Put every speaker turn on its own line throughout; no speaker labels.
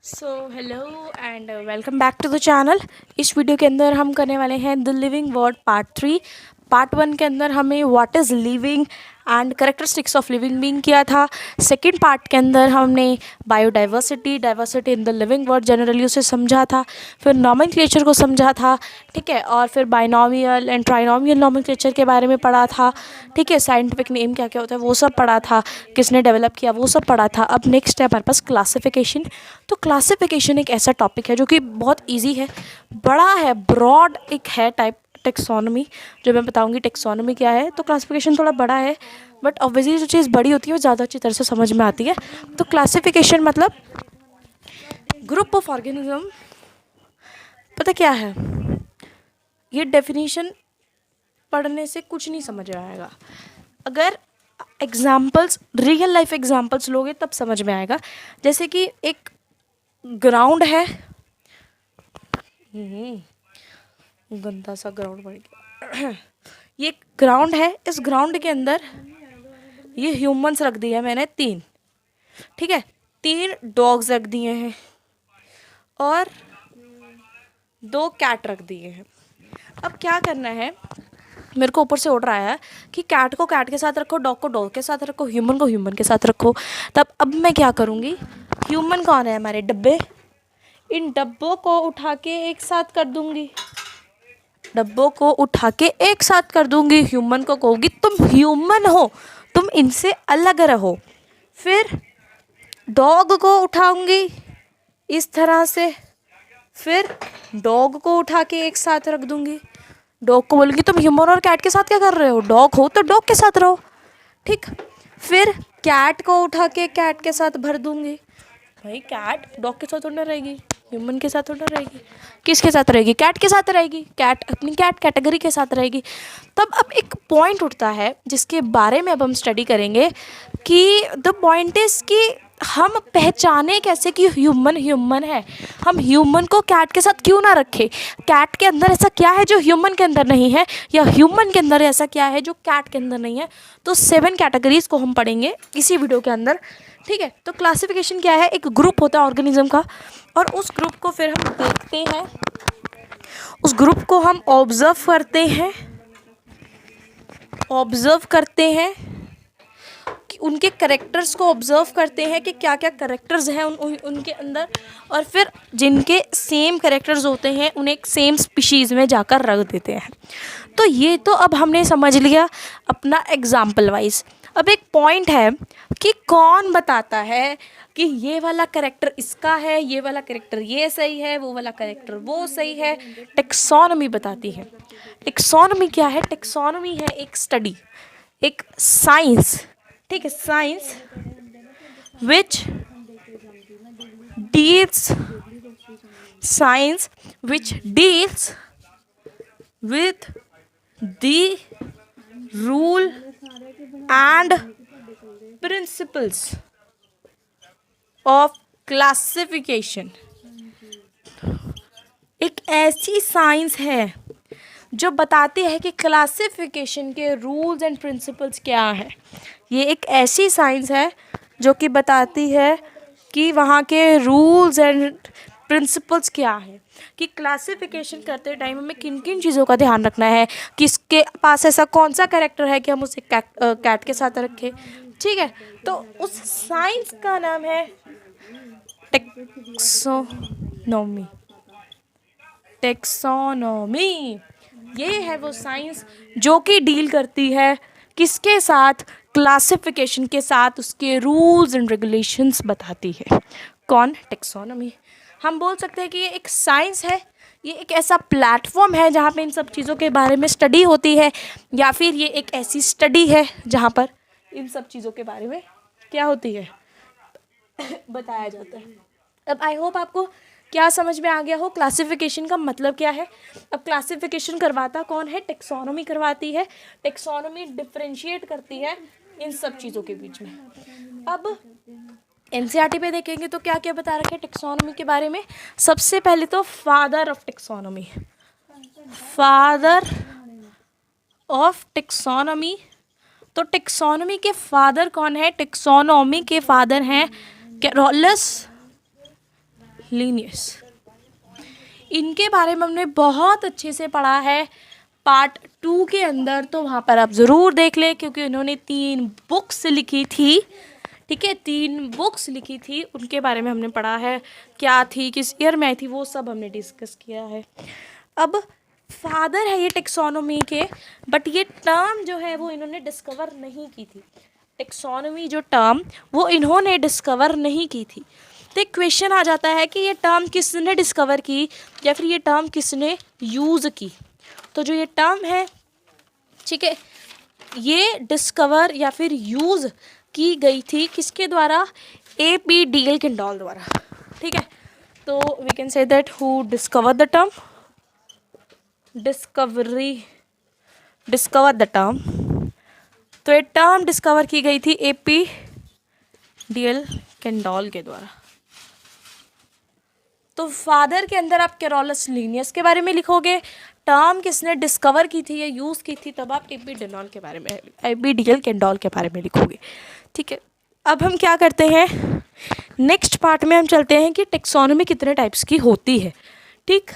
So hello and welcome back to the channel. इस video के अंदर हम करने वाले हैं the living world part 3। Part 1 के अंदर हमें what is living and characteristics of living being किया था। सेकंड पार्ट के अंदर हमने biodiversity diversity in the living world generally उसे समझा था, फिर नॉमेनक्लेचर को समझा था, ठीक है, और फिर बाइनोमियल एंड ट्राइनोमियल नॉमेनक्लेचर के बारे में पढ़ा था, ठीक है, साइंटिफिक नेम क्या क्या होता है वो सब पढ़ा था, किसने डेवलप किया वो सब पढ़ा था। अब नेक्स्ट है हमारे पास क्लासिफिकेशन। तो क्लासिफिकेशन एक ऐसा टॉपिक है जो कि बहुत इजी है, बड़ा है, ब्रॉड एक है टाइप टेक्सोनमी। जो मैं बताऊंगी टेक्सोनमी क्या है, तो क्लासिफिकेशन थोड़ा बड़ा है, बट ऑब्वियसली जो चीज़ बड़ी होती है वो ज़्यादा अच्छी तरह से समझ में आती है। तो क्लासिफिकेशन मतलब ग्रुप ऑफ ऑर्गेनिज्म। पता क्या है, ये डेफिनेशन पढ़ने से कुछ नहीं समझ में आएगा, अगर एग्जाम्पल्स रियल लाइफ एग्जाम्पल्स लोगे तब समझ में आएगा। जैसे कि एक ग्राउंड है, गंदा सा ग्राउंड बन गया। ये ग्राउंड है, इस ग्राउंड के अंदर ये ह्यूमंस रख दिए हैं मैंने 3, ठीक है, 3 डॉग्स रख दिए हैं और 2 कैट रख दिए हैं। अब क्या करना है, मेरे को ऊपर से ऑर्डर आया है कि कैट को कैट के साथ रखो, डॉग को डॉग के साथ रखो, ह्यूमन को ह्यूमन के साथ रखो। तब अब मैं क्या करूँगी, ह्यूमन कौन है, हमारे डब्बे, इन डब्बों को उठा के एक साथ कर दूंगी, डब्बों को उठा के एक साथ कर दूंगी। ह्यूमन को कहूँगी तुम ह्यूमन हो, तुम इनसे अलग रहो। फिर डॉग को उठाऊंगी इस तरह से, फिर डॉग को उठा के एक साथ रख दूंगी। डॉग को बोलूँगी तुम ह्यूमन और कैट के साथ क्या कर रहे हो, डॉग हो तो डॉग के साथ रहो, ठीक। फिर कैट को उठा के कैट के साथ भर दूंगी। भाई कैट डॉग के साथ थोड़ा रहेगी, ह्यूमन के साथ थोड़ा रहेगी, किसके साथ रहेगी, कैट के साथ रहेगी, कैट अपनी कैट कैटेगरी के साथ रहेगी। तब अब एक पॉइंट उठता है जिसके बारे में अब हम स्टडी करेंगे कि द पॉइंट इज कि हम पहचाने कैसे कि ह्यूमन ह्यूमन है। हम ह्यूमन को कैट के साथ क्यों ना रखें, कैट के अंदर ऐसा क्या है जो ह्यूमन के अंदर नहीं है, या ह्यूमन के अंदर ऐसा क्या है जो कैट के अंदर नहीं है। तो 7 कैटेगरीज को हम पढ़ेंगे इसी वीडियो के अंदर, ठीक है। तो क्लासिफिकेशन क्या है, एक ग्रुप होता है ऑर्गेनिज्म का, और उस ग्रुप को फिर हम देखते हैं, उस ग्रुप को हम ऑब्जर्व करते हैं कि उनके करेक्टर्स को ऑब्जर्व करते हैं कि क्या क्या करेक्टर्स हैं उनके अंदर, और फिर जिनके सेम करेक्टर्स होते हैं उन्हें एक सेम स्पीशीज़ में जाकर रख देते हैं। तो ये तो अब हमने समझ लिया अपना एग्जाम्पल वाइज। अब एक पॉइंट है कि कौन बताता है कि ये वाला करेक्टर इसका है, ये वाला करेक्टर ये सही है, वो वाला करेक्टर वो सही है। टेक्सोनमी बताती है। टेक्सोनमी क्या है, टेक्सोनमी है एक स्टडी, एक साइंस, ठीक है, science which deals science which deals with the rule and principles of classification। एक ऐसी साइंस है जो बताती है कि क्लासिफिकेशन के रूल्स एंड प्रिंसिपल्स क्या हैं। ये एक ऐसी साइंस है जो कि बताती है कि वहाँ के रूल्स एंड प्रिंसिपल्स क्या है, कि क्लासिफिकेशन करते टाइम हमें किन किन चीज़ों का ध्यान रखना है, किसके पास ऐसा कौन सा कैरेक्टर है कि हम उसे कैट के साथ रखें, ठीक है। तो उस साइंस का नाम है टेक्सोनोमी। टेक्सोनोमी ये है वो साइंस जो कि डील करती है किसके साथ, क्लासिफिकेशन के साथ, उसके रूल्स एंड रेगुलेशंस बताती है। कौन, टेक्सोनोमी। हम बोल सकते हैं कि ये एक साइंस है, ये एक ऐसा प्लेटफॉर्म है जहाँ पे इन सब चीज़ों के बारे में स्टडी होती है, या फिर ये एक ऐसी स्टडी है जहाँ पर इन सब चीज़ों के बारे में क्या होती है, बताया जाता है। अब आई होप आपको क्या समझ में आ गया हो क्लासिफिकेशन का मतलब क्या है। अब क्लासिफिकेशन करवाता कौन है, टेक्सोनोमी करवाती है। टेक्सोनोमी डिफरेंशिएट करती है इन सब चीज़ों के बीच में। अब एनसीईआरटी पे देखेंगे तो क्या क्या बता रखे टेक्सोनोमी के बारे में। सबसे पहले तो father of taxonomy, father of taxonomy. तो टेक्सोनोमी के फादर कौन है, टेक्सोनोमी के फादर हैं कैरोलस लीनियस, इनके बारे में हमने बहुत अच्छे से पढ़ा है पार्ट 2 के अंदर, तो वहाँ पर आप ज़रूर देख लें क्योंकि उन्होंने 3 बुक्स लिखी थी। ठीक है, 3 बुक्स लिखी थी, उनके बारे में हमने पढ़ा है, क्या थी, किस ईयर में आई थी, वो सब हमने डिस्कस किया है। अब फादर है ये टेक्सोनोमी के, बट ये टर्म जो है वो इन्होंने डिस्कवर नहीं की थी। टेक्सोनोमी जो टर्म वो इन्होंने डिस्कवर नहीं की थी। तो एक क्वेश्चन आ जाता है कि ये टर्म किसने डिस्कवर की या फिर ये टर्म किसने यूज़ की। तो जो ये टर्म है, ठीक है, ये डिस्कवर या फिर यूज़ की गई थी किसके द्वारा, AP डीएल किंडॉल द्वारा। ठीक है, तो we can say that who discover the term, discover the term. तो ये टर्म डिस्कवर की गई थी AP डीएल किंडॉल के द्वारा। तो फादर के अंदर आप कैरोलस लीनियस के बारे में लिखोगे, टर्म किसने डिस्कवर की थी या यूज़ की थी, तब आप AP डेनॉल के बारे में, AP डीएल किंडॉल के बारे में लिखोगे। ठीक है, अब हम क्या करते हैं, नेक्स्ट पार्ट में हम चलते हैं कि टेक्सोनोमी कितने टाइप्स की होती है। ठीक,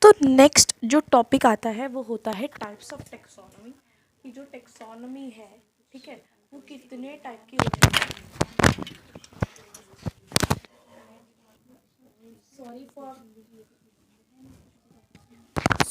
तो नेक्स्ट जो टॉपिक आता है वो होता है टाइप्स ऑफ टेक्सोनोमी, कि जो टेक्सोनोमी है, ठीक है, वो कितने टाइप की होती है।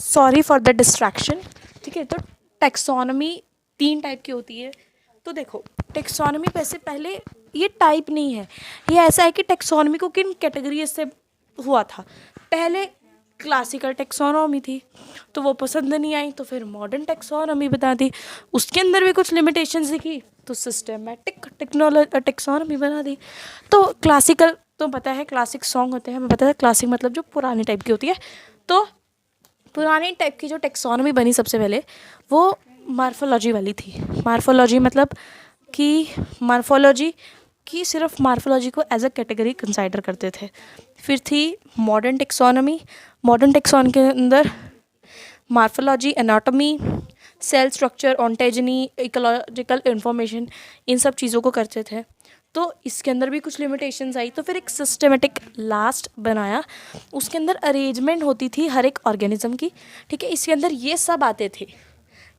Sorry for the distraction. ठीक है, तो टेक्सोनोमी 3 टाइप की होती है। तो देखो, टेक्सोनोमी वैसे पहले ये टाइप नहीं है, ये ऐसा है कि टेक्सोनोमी को किन कैटेगरी से हुआ था। पहले क्लासिकल टेक्सोनोमी थी, तो वो पसंद नहीं आई, तो फिर मॉडर्न टेक्सोनोमी बता दी, उसके अंदर भी कुछ लिमिटेशंस दिखी, तो सिस्टमेटिक टेक्सोनोमी बना दी। तो क्लासिकल तो पता है, क्लासिक सॉन्ग होते हैं, हमें पता है क्लासिक मतलब जो पुरानी टाइप की होती है। तो पुरानी टाइप की जो टेक्सोनोमी बनी सबसे पहले, वो मार्फोलॉजी वाली थी। मार्फोलॉजी मतलब कि मार्फोलॉजी की सिर्फ मार्फोलॉजी को एज अ कैटेगरी कंसाइडर करते थे। फिर थी मॉडर्न टेक्सोनोमी, मॉडर्न टेक्सोन के अंदर morphology, anatomy, cell structure, ontogeny, ecological information, इन सब चीज़ों को करते थे। तो इसके अंदर भी कुछ लिमिटेशंस आई, तो फिर एक सिस्टमेटिक लास्ट बनाया, उसके अंदर अरेंजमेंट होती थी हर एक ऑर्गेनिज्म की। ठीक है, इसके अंदर ये सब आते थे,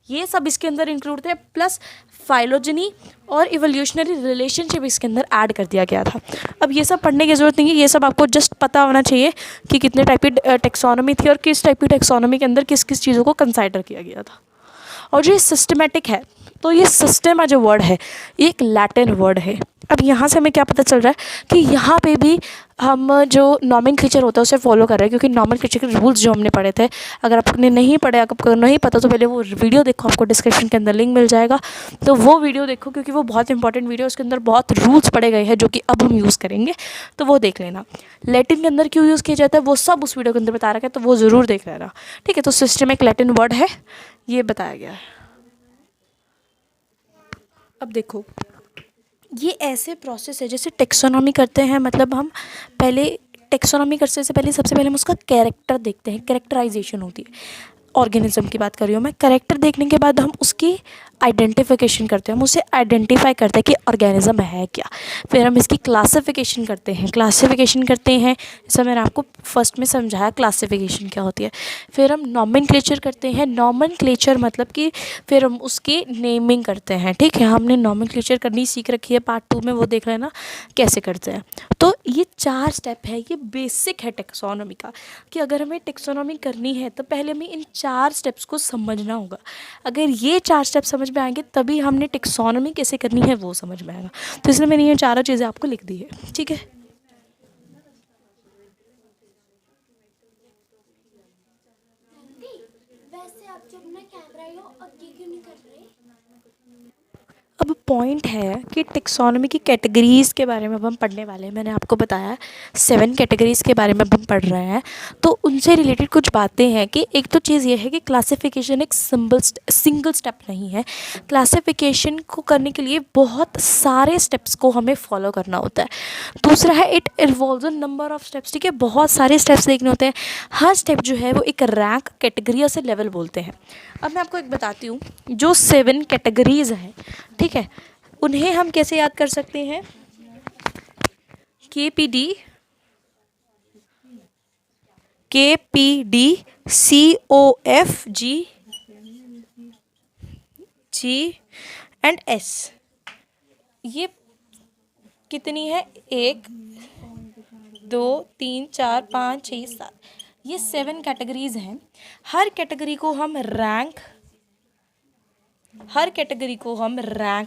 ये सब इसके अंदर इंक्लूड थे, प्लस फाइलोजेनी और इवोल्यूशनरी रिलेशनशिप इसके अंदर ऐड कर दिया गया था। अब ये सब पढ़ने की ज़रूरत नहीं है, ये सब आपको जस्ट पता होना चाहिए कि कितने टाइप की टेक्सोनोमी थी और किस टाइप की टेक्सोनोमी के अंदर किस किस चीज़ों को कंसाइडर किया गया था। और जो ये सिस्टमेटिक है, तो ये सिस्टम जो वर्ड है ये एक लैटिन वर्ड है। अब यहाँ से हमें क्या पता चल रहा है कि यहाँ पे भी हम जो नॉमेनक्लेचर होता है उसे फॉलो कर रहे हैं, क्योंकि नॉमेनक्लेचर के रूल्स जो हमने पढ़े थे, अगर आपने नहीं पढ़े, आपको नहीं पता, तो पहले वो वीडियो देखो, आपको डिस्क्रिप्शन के अंदर लिंक मिल जाएगा, तो वो वीडियो देखो, क्योंकि वो बहुत इंपॉर्टेंट वीडियो है, उसके अंदर बहुत रूल्स पढ़े गए हैं जो कि अब हम यूज़ करेंगे, तो वो देख लेना। लैटिन के अंदर क्यों यूज़ किया जाता है वो सब उस वीडियो के अंदर बता रखा है, तो वो ज़रूर देख लेना। ठीक है, तो सिस्टम एक लैटिन वर्ड है, ये बताया गया है। अब देखो, ये ऐसे प्रोसेस है जैसे टेक्सोनॉमी करते हैं, मतलब हम पहले टेक्सोनॉमी करने से पहले सबसे पहले हम उसका कैरेक्टर देखते हैं, कैरेक्टराइजेशन होती है। ऑर्गेनिज्म की बात कर रही हूँ मैं। कैरेक्टर देखने के बाद हम उसकी आइडेंटिफिकेशन करते हैं, हम उसे आइडेंटिफाई करते हैं कि ऑर्गेनिज्म है क्या। फिर हम इसकी क्लासिफिकेशन करते हैं, जैसा मैंने आपको फर्स्ट में समझाया क्लासिफिकेशन क्या होती है। फिर हम नॉमेनक्लेचर करते हैं, नॉमेनक्लेचर मतलब कि फिर हम उसकी नेमिंग करते हैं। ठीक है, हमने नॉमेनक्लेचर करनी सीख रखी है, पार्ट 2 में वो देख लेना कैसे करते हैं। तो ये 4 स्टेप है, ये बेसिक है टेक्सोनॉमी का, कि अगर हमें टेक्सोनॉमी करनी है तो पहले हमें इन 4 स्टेप्स को समझना होगा। अगर ये 4 स्टेप समझ में आएंगे तभी हमने टेक्सोनॉमी कैसे करनी है वो समझ में आएगा। तो इसलिए मैंने ये 4 चीज़ें आपको लिख दी है। ठीक है,
वैसे आप जो अपना कैमरा है वो आगे क्यों नहीं कर रहे?
अब पॉइंट है कि टेक्सोनॉमी की कैटेगरीज़ के बारे में अब हम पढ़ने वाले हैं। मैंने आपको बताया 7 कैटेगरीज़ के बारे में अब हम पढ़ रहे हैं, तो उनसे रिलेटेड कुछ बातें हैं कि एक तो चीज़ ये है कि क्लासिफिकेशन एक सिंगल स्टेप नहीं है। क्लासिफिकेशन को करने के लिए बहुत सारे स्टेप्स को हमें फॉलो करना होता है। दूसरा है it involves a number of steps. ठीक है, बहुत सारे स्टेप्स देखने होते हैं, हर स्टेप जो है वो एक रैंक, कैटेगरी या से लेवल बोलते हैं। अब मैं आपको एक बताती हूँ, जो 7 कैटेगरीज़ हैं, ठीक है, उन्हें हम कैसे याद कर सकते हैं? KPD COFG and S। ये कितनी है? 1 2 3 4 5 6 7, ये 7 कैटेगरीज हैं। हर कैटेगरी को हम रैंक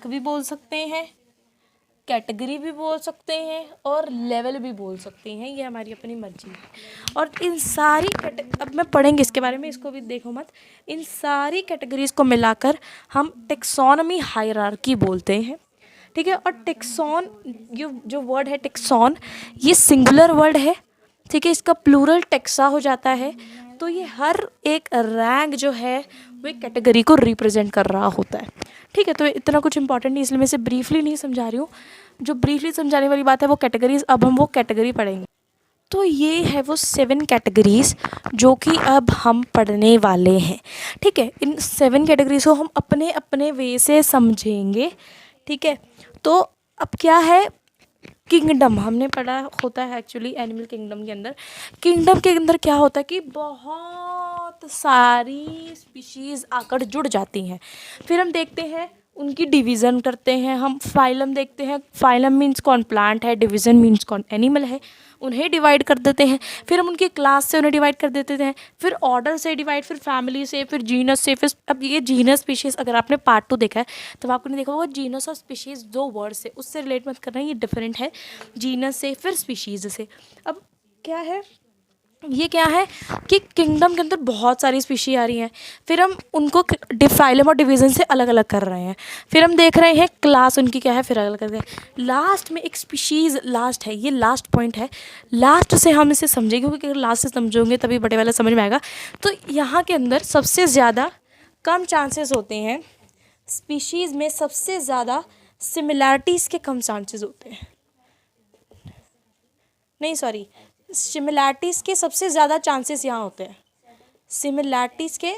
भी बोल सकते हैं, कैटेगरी भी बोल सकते हैं और लेवल भी बोल सकते हैं, ये हमारी अपनी मर्जी है। और इन सारी अब मैं पढ़ेंगे इसके बारे में, इसको भी देखो मत। इन सारी कैटेगरीज को मिलाकर हम टेक्सोनमी हायरार्की बोलते हैं, ठीक है। और टेक्सॉन, जो वर्ड है टेक्सॉन, ये सिंगुलर वर्ड है, ठीक है। इसका प्लूरल टेक्सा हो जाता है। तो ये हर एक रैंक जो है वो एक कैटेगरी को रिप्रेजेंट कर रहा होता है, ठीक है। तो इतना कुछ इंपॉर्टेंट नहीं, इसलिए मैं इसे ब्रीफली नहीं समझा रही हूँ। जो ब्रीफली समझाने वाली बात है वो कैटेगरीज, अब हम वो कैटेगरी पढ़ेंगे। तो ये है वो 7 कैटेगरीज जो कि अब हम पढ़ने वाले हैं, ठीक है। इन 7 कैटेगरीज को हम अपने अपने वे से समझेंगे, ठीक है। तो अब क्या है? किंगडम हमने पढ़ा होता है एक्चुअली एनिमल किंगडम के अंदर। किंगडम के अंदर क्या होता है कि बहुत सारी स्पीशीज़ आकर जुड़ जाती हैं। फिर हम देखते हैं उनकी डिवीज़न करते हैं, हम फाइलम देखते हैं। फाइलम मीन्स कौन प्लांट है, डिवीज़न मीन्स कौन एनिमल है, उन्हें डिवाइड कर देते हैं। फिर हम उनकी क्लास से उन्हें डिवाइड कर देते हैं, फिर ऑर्डर से डिवाइड, फिर फैमिली से, फिर जीनस से। फिर अब ये जीनस स्पीशीज़, अगर आपने पार्ट 2 देखा है तो आपने देखा होगा जीनस और स्पीशीज़ 2 वर्ड से, उससे रिलेट मत करना, ये डिफरेंट है जीनस से फिर स्पीशीज़ से। अब क्या है, ये क्या है कि किंगडम के अंदर बहुत सारी स्पीशी आ रही हैं, फिर हम उनको फाइलम और डिवीज़न से अलग अलग कर रहे हैं। फिर हम देख रहे हैं क्लास उनकी क्या है, फिर अलग कर रहे हैं। लास्ट में एक स्पीशीज़ लास्ट है, ये लास्ट पॉइंट है, लास्ट से हम इसे समझेंगे, क्योंकि अगर लास्ट से समझोगे तभी बड़े वाला समझ में आएगा। तो यहाँ के अंदर सबसे ज़्यादा कम चांसेस होते हैं, स्पीशीज़ में सबसे ज़्यादा सिमिलैरिटीज़ के कम चांसेस होते हैं, नहीं सॉरी, सिमिलैरिटीज़ के सबसे ज़्यादा चांसेस यहाँ होते हैं, सिमिलैरिटीज़ के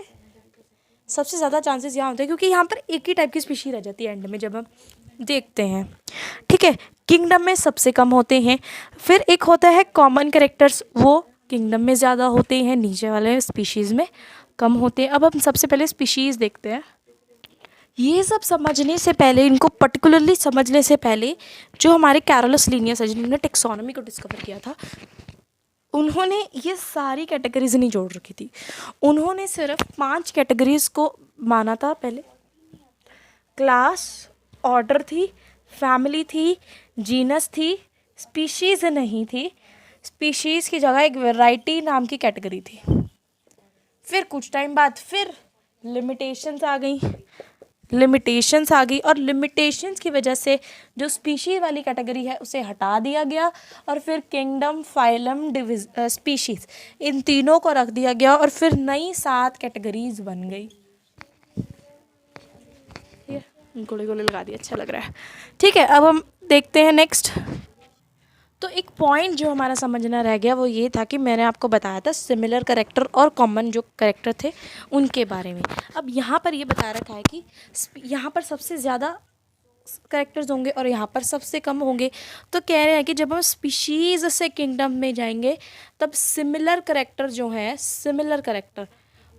सबसे ज़्यादा चांसेस यहाँ होते हैं, क्योंकि यहाँ पर एक ही टाइप की स्पीशी रह जाती है एंड में जब हम देखते हैं, ठीक है। किंगडम में सबसे कम होते हैं। फिर एक होता है कॉमन कैरेक्टर्स, वो किंगडम में ज़्यादा होते हैं, नीचे वाले स्पीशीज़ में कम होते हैं। अब हम सबसे पहले स्पीशीज़ देखते हैं। ये सब समझने से पहले, इनको पर्टिकुलरली समझने से पहले, जो हमारे कैरोलस लिनियस है जिन्होंने टेक्सोनॉमी को डिस्कवर किया था, उन्होंने ये सारी कैटेगरीज नहीं जोड़ रखी थी। उन्होंने सिर्फ 5 कैटेगरीज को माना था पहले। क्लास, ऑर्डर थी, फैमिली थी, जीनस थी, स्पीशीज़ नहीं थी। स्पीशीज़ की जगह एक वैरायटी नाम की कैटेगरी थी। फिर कुछ टाइम बाद फिर लिमिटेशंस आ गई और लिमिटेशंस की वजह से जो स्पीशीज़ वाली कैटेगरी है उसे हटा दिया गया और फिर किंगडम, फाइलम, स्पीशीज़, इन तीनों को रख दिया गया और फिर नई 7 कैटेगरीज बन गई। ये गोले गोले लगा दिए, अच्छा लग रहा है, ठीक है। अब हम देखते हैं नेक्स्ट। तो एक पॉइंट जो हमारा समझना रह गया वो ये था कि मैंने आपको बताया था सिमिलर कैरेक्टर और कॉमन जो कैरेक्टर थे उनके बारे में। अब यहाँ पर ये बता रखा है कि यहाँ पर सबसे ज़्यादा कैरेक्टर्स होंगे और यहाँ पर सबसे कम होंगे। तो कह रहे हैं कि जब हम स्पीशीज़ से किंगडम में जाएंगे तब सिमिलर कैरेक्टर जो हैं, सिमिलर कैरेक्टर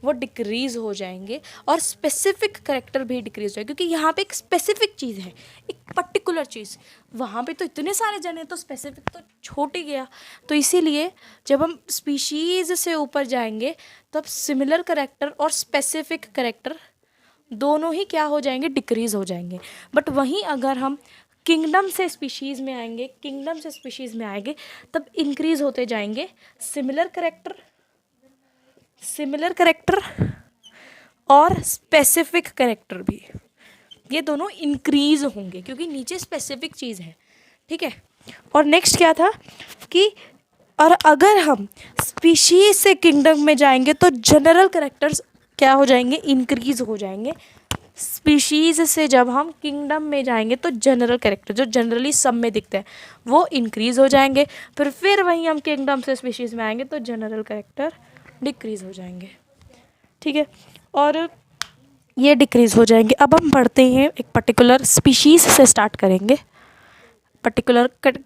वो डिक्रीज़ हो जाएंगे और स्पेसिफिक कैरेक्टर भी डिक्रीज़ हो जाएंगे, क्योंकि यहाँ पे एक स्पेसिफिक चीज़ है, एक पर्टिकुलर चीज़। वहाँ पे तो इतने सारे जने, तो स्पेसिफिक तो छूट ही गया। तो इसीलिए जब हम स्पीशीज़ से ऊपर जाएंगे तब सिमिलर कैरेक्टर और स्पेसिफिक कैरेक्टर दोनों ही क्या हो जाएंगे, डिक्रीज़ हो जाएंगे। बट वहीं अगर हम किंगडम से स्पीशीज़ में आएंगे, किंगडम से स्पीशीज़ में आएंगे तब इंक्रीज़ होते जाएंगे सिमिलर कैरेक्टर और स्पेसिफिक कैरेक्टर भी, ये दोनों इंक्रीज़ होंगे क्योंकि नीचे स्पेसिफिक चीज़ है, ठीक है। और नेक्स्ट क्या था कि और अगर हम स्पीशीज़ से किंगडम में जाएंगे तो जनरल कैरेक्टर्स क्या हो जाएंगे, इंक्रीज़ हो जाएंगे। स्पीशीज़ से जब हम किंगडम में जाएंगे तो जनरल कैरेक्टर जो जनरली सब में दिखते हैं वो इंक्रीज़ हो जाएंगे। फिर वहीं हम किंगडम से स्पीशीज़ में आएंगे तो जनरल कैरेक्टर डिक्रीज़ हो जाएंगे, ठीक है। और ये डिक्रीज़ हो जाएंगे। अब हम बढ़ते हैं एक पर्टिकुलर स्पीशीज़ से स्टार्ट करेंगे। पर्टिकुलर